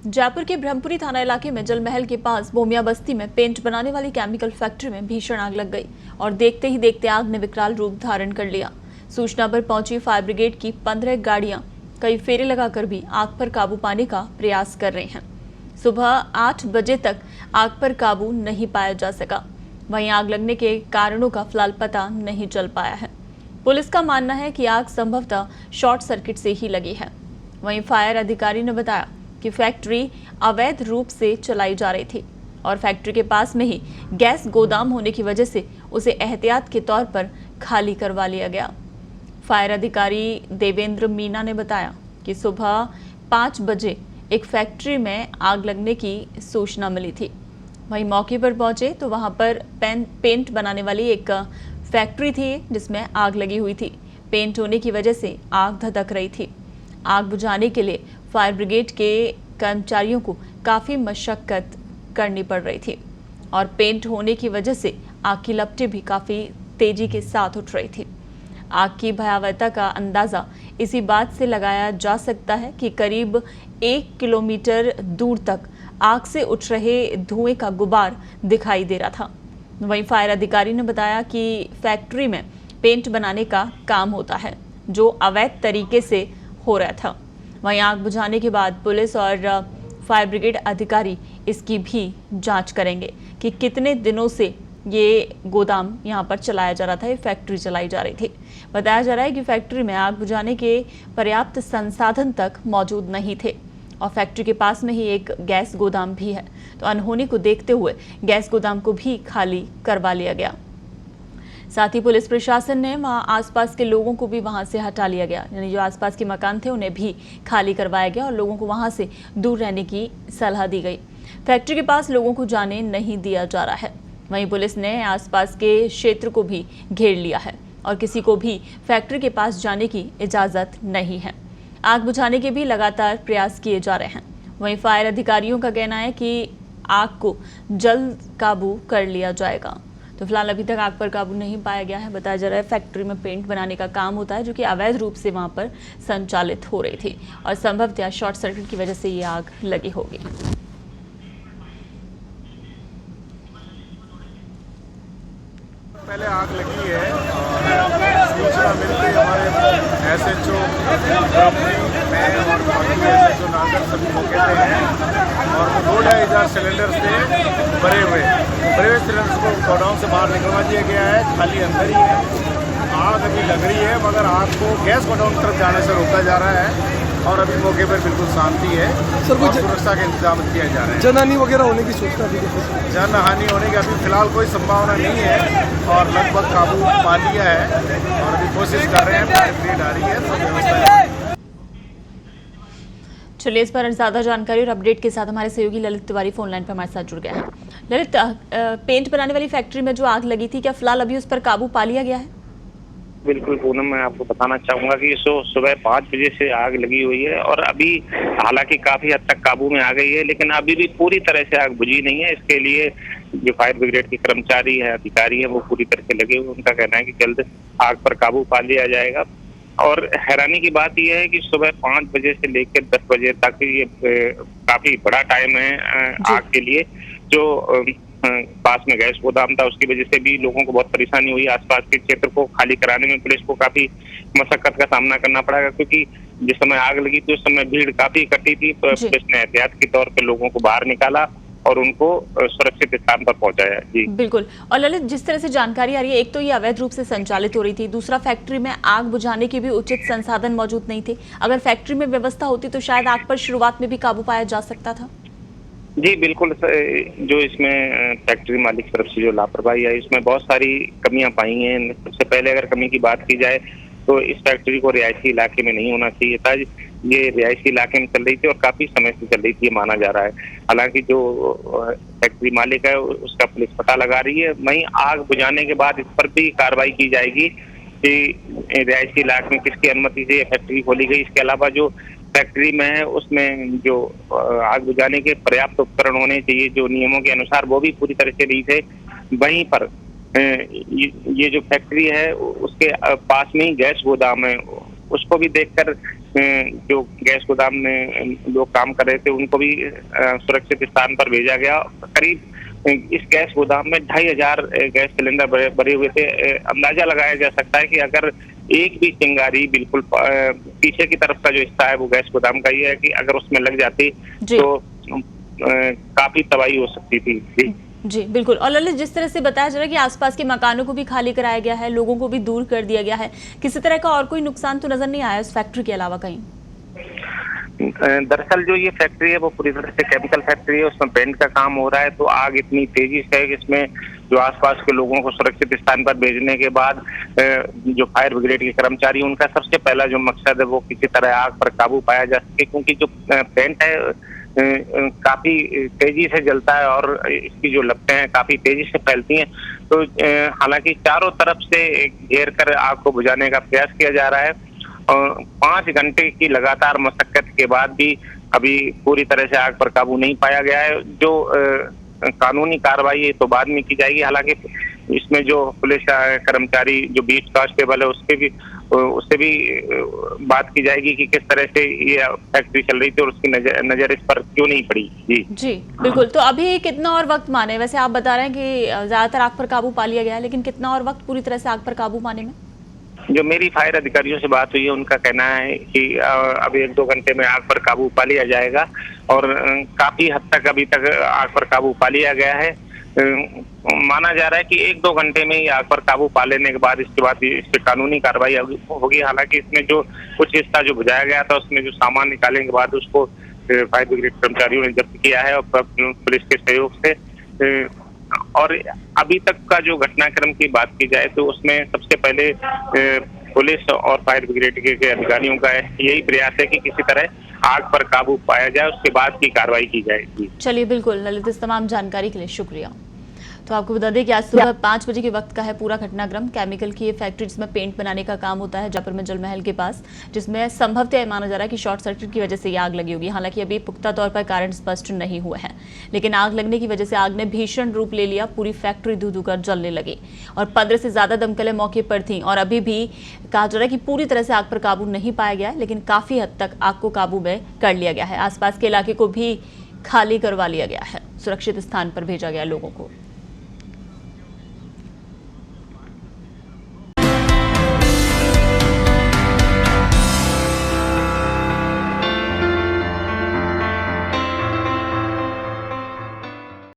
जयपुर के ब्रह्मपुरी थाना इलाके में जलमहल के पास भूमिया बस्ती में पेंट बनाने वाली केमिकल फैक्ट्री में भीषण आग लग गई और देखते ही देखते आग ने विकराल रूप धारण कर लिया। सूचना पर पहुंची फायर ब्रिगेड की 15 गाड़ियां कई फेरे लगाकर भी आग पर काबू पाने का प्रयास कर रहे हैं। सुबह 8 बजे तक आग पर काबू नहीं पाया जा सका। वहीं आग लगने के कारणों का फिलहाल पता नहीं चल पाया है। पुलिस का मानना है कि आग संभवतः शॉर्ट सर्किट से ही लगी है। वहीं फायर अधिकारी ने बताया कि फैक्ट्री अवैध रूप से चलाई जा रही थी और फैक्ट्री के पास में ही गैस गोदाम होने की वजह से उसे एहतियात के तौर पर खाली करवा लिया गया। फायर अधिकारी देवेंद्र मीना ने बताया कि सुबह 5 बजे एक फैक्ट्री में आग लगने की सूचना मिली थी। वहीं मौके पर पहुंचे तो वहां पर पेंट बनाने वाली एक फैक्ट्री थी जिसमें आग लगी हुई थी। पेंट होने की वजह से आग धधक रही थी। आग बुझाने के लिए फायर ब्रिगेड के कर्मचारियों को काफ़ी मशक्कत करनी पड़ रही थी और पेंट होने की वजह से आग की लपटें भी काफ़ी तेजी के साथ उठ रही थी। आग की भयावहता का अंदाज़ा इसी बात से लगाया जा सकता है कि करीब 1 किलोमीटर दूर तक आग से उठ रहे धुएं का गुबार दिखाई दे रहा था। वहीं फायर अधिकारी ने बताया कि फैक्ट्री में पेंट बनाने का काम होता है जो अवैध तरीके से हो रहा था। वहीं आग बुझाने के बाद पुलिस और फायर ब्रिगेड अधिकारी इसकी भी जांच करेंगे कि कितने दिनों से ये गोदाम यहां पर चलाया जा रहा था, ये फैक्ट्री चलाई जा रही थी। बताया जा रहा है कि फैक्ट्री में आग बुझाने के पर्याप्त संसाधन तक मौजूद नहीं थे और फैक्ट्री के पास में ही एक गैस गोदाम भी है, तो अनहोनी को देखते हुए गैस गोदाम को भी खाली करवा लिया गया। साथ ही पुलिस प्रशासन ने वहां आसपास के लोगों को भी वहां से हटा लिया गया, यानी जो आसपास के मकान थे उन्हें भी खाली करवाया गया और लोगों को वहां से दूर रहने की सलाह दी गई। फैक्ट्री के पास लोगों को जाने नहीं दिया जा रहा है। वहीं पुलिस ने आसपास के क्षेत्र को भी घेर लिया है और किसी को भी फैक्ट्री के पास जाने की इजाजत नहीं है। आग बुझाने के भी लगातार प्रयास किए जा रहे हैं। वहीं फायर अधिकारियों का कहना है कि आग को जल्द काबू कर लिया जाएगा। तो फिलहाल अभी तक आग पर काबू नहीं पाया गया है। बताया जा रहा है फैक्ट्री में पेंट बनाने का काम होता है जो कि अवैध रूप से वहां पर संचालित हो रही थी और संभवतः शॉर्ट सर्किट की वजह से ये आग लगी होगी। पहले आग लगी है और सूचना मिलते ही हमारे SHO में और SHO नागर सभी मौके पे हैं और 2,500 सिलेंडर से भरे हुए सिलेंडर्स को गोडाउन से बाहर निकलवा दिया गया है। खाली अंदर ही है। आग अभी लग रही है मगर आग को गैस गोडाउन तरफ जाने से रोका जा रहा है और अभी मौके पर बिल्कुल शांति है। सर कुछ सुरक्षा के इंतजाम किए जा रहे हैं। जनहानि वगैरह होने की सूचना भी? जनहानि होने की अभी फिलहाल कोई संभावना नहीं है और लगभग काबू पा लिया है और अभी कोशिश कर रहे हैं। फायर ब्रिगेड आ रही है, सब व्यवस्था। चलिए इस पर ज्यादा जानकारी और अपडेट के साथ हमारे सहयोगी ललित तिवारी फोन लाइन पर हमारे साथ जुड़ गए हैं। ललित, पेंट बनाने वाली फैक्ट्री में जो आग लगी थी, क्या फिलहाल अभी उस पर काबू पा लिया गया है? बिल्कुल पूनम, मैं आपको बताना चाहूंगा कि सुबह 5 बजे से आग लगी हुई है और अभी हालांकि काफी हद तक काबू में आ गई है, लेकिन अभी भी पूरी तरह से आग बुझी नहीं है। इसके लिए जो फायर ब्रिगेड के कर्मचारी हैं, अधिकारी हैं, वो पूरी तरह से लगे हुए। उनका कहना है कि जल्द आग पर काबू पा लिया जाएगा। और हैरानी की बात यह है कि सुबह 5 बजे से लेकर 10 बजे तक ये काफी बड़ा टाइम है आग के लिए। जो पास में गैस गोदाम था उसकी वजह से भी लोगों को बहुत परेशानी हुई। आसपास के क्षेत्र को खाली कराने में पुलिस को काफी मशक्कत का सामना करना पड़ा, क्योंकि जिस समय आग लगी थी उस समय भीड़ काफी इकट्ठी थी। पुलिस ने एहतियात के तौर पर लोगों को बाहर निकाला और उनको सुरक्षित स्थान पर पहुंचाया। जी बिल्कुल। और ललित, जिस तरह से जानकारी आ रही है, एक तो ये अवैध रूप से संचालित हो रही थी, दूसरा फैक्ट्री में आग बुझाने के भी उचित संसाधन मौजूद नहीं थे। अगर फैक्ट्री में व्यवस्था होती तो शायद आग पर शुरुआत में भी काबू पाया जा सकता था। जी बिल्कुल, जो इसमें फैक्ट्री मालिक तरफ से जो लापरवाही है, इसमें बहुत सारी कमियां पाई हैं। सबसे पहले अगर कमी की बात की जाए तो इस फैक्ट्री को रिहायशी इलाके में नहीं होना चाहिए था। ये रिहायशी इलाके में चल रही थी और काफी समय से चल रही थी, ये माना जा रहा है। हालांकि जो फैक्ट्री मालिक है उसका पुलिस पता लगा रही है। वहीं आग बुझाने के बाद इस पर भी कार्रवाई की जाएगी कि रिहायशी इलाके में किसकी अनुमति से ये फैक्ट्री खोली गई। इसके अलावा जो फैक्ट्री में है उसमें जो आग बुझाने के पर्याप्त उपकरण होने चाहिए जो नियमों के अनुसार, वो भी पूरी तरह से नहीं थे। वहीं पर ये जो फैक्ट्री है उसके पास में ही गैस गोदाम है, उसको भी देखकर जो गैस गोदाम में लोग काम कर रहे थे उनको भी सुरक्षित स्थान पर भेजा गया। करीब इस गैस गोदाम में 2500 गैस सिलेंडर भरे हुए थे। अंदाजा लगाया जा सकता है कि अगर एक भी चिंगारी बिल्कुल पीछे की तरफ का जो हिस्सा है वो गैस गोदाम का ही है कि अगर उसमें लग जाती तो काफी तबाही हो सकती थी। जी बिल्कुल। और ललित, जिस तरह से बताया जा रहा है कि आसपास के मकानों को भी खाली कराया गया है, लोगों को भी दूर कर दिया गया है, किसी तरह का और कोई नुकसान तो नजर नहीं आया इस फैक्ट्री के अलावा कहीं? दरअसल जो ये फैक्ट्री है वो पूरी तरह से केमिकल फैक्ट्री है, उसमें पेंट का काम हो रहा है। तो आग इतनी तेजी से है कि इसमें जो आसपास के लोगों को सुरक्षित स्थान पर भेजने के बाद जो फायर ब्रिगेड के कर्मचारी, उनका सबसे पहला जो मकसद है वो किसी तरह आग पर काबू पाया जा सके, क्योंकि जो पेंट है काफी तेजी से जलता है और इसकी जो लपटें हैं काफी तेजी से फैलती हैं। तो हालांकि चारों तरफ से घेर कर आग को बुझाने का प्रयास किया जा रहा है और 5 घंटे की लगातार मशक्कत के बाद भी अभी पूरी तरह से आग पर काबू नहीं पाया गया है। जो कानूनी कार्रवाई है तो बाद में की जाएगी। हालांकि इसमें जो पुलिस कर्मचारी जो बीट कांस्टेबल है उससे भी बात की जाएगी कि किस तरह से ये फैक्ट्री चल रही थी और उसकी नजर इस पर क्यों नहीं पड़ी। जी बिल्कुल। तो अभी कितना और वक्त माने? वैसे आप बता रहे हैं कि ज्यादातर आग पर काबू पा लिया गया है, लेकिन कितना और वक्त पूरी तरह से आग पर काबू पाने में? जो मेरी फायर अधिकारियों से बात हुई है उनका कहना है कि अभी 1-2 घंटे में आग पर काबू पा लिया जाएगा और काफी हद तक अभी तक आग पर काबू पा लिया गया है। माना जा रहा है कि 1-2 घंटे में ही आग पर काबू पा लेने के बाद इसके बाद इस पे कानूनी कार्रवाई होगी। हालांकि इसमें जो कुछ हिस्सा जो बुझाया गया था उसमें जो सामान निकालने के बाद उसको फायर ब्रिगेड कर्मचारियों ने जब्त किया है और पुलिस के सहयोग से। और अभी तक का जो घटनाक्रम की बात की जाए तो उसमें सबसे पहले पुलिस और फायर ब्रिगेड के अधिकारियों का यही प्रयास है कि किसी तरह आग पर काबू पाया जाए, उसके बाद की कार्रवाई की जाएगी। चलिए बिल्कुल ललित, इस तमाम जानकारी के लिए शुक्रिया। तो आपको बता दें कि आज सुबह 5 बजे के वक्त का है पूरा घटनाक्रम। केमिकल की ये फैक्ट्री जिसमें पेंट बनाने का काम होता है जयपुर में जल महल के पास, जिसमें संभवतः माना जा रहा है कि शॉर्ट सर्किट की वजह से ये आग लगी होगी। हालांकि अभी पुख्ता तौर पर कारण स्पष्ट नहीं हुए हैं, लेकिन आग लगने की वजह से आग ने भीषण रूप ले लिया। पूरी फैक्ट्री धू कर जलने लगी और 15 से ज्यादा दमकलें मौके पर थी और अभी भी कहा जा रहा है कि पूरी तरह से आग पर काबू नहीं पाया गया, लेकिन काफी हद तक आग को काबू में कर लिया गया है। आसपास के इलाके को भी खाली करवा लिया गया है, सुरक्षित स्थान पर भेजा गया लोगों को।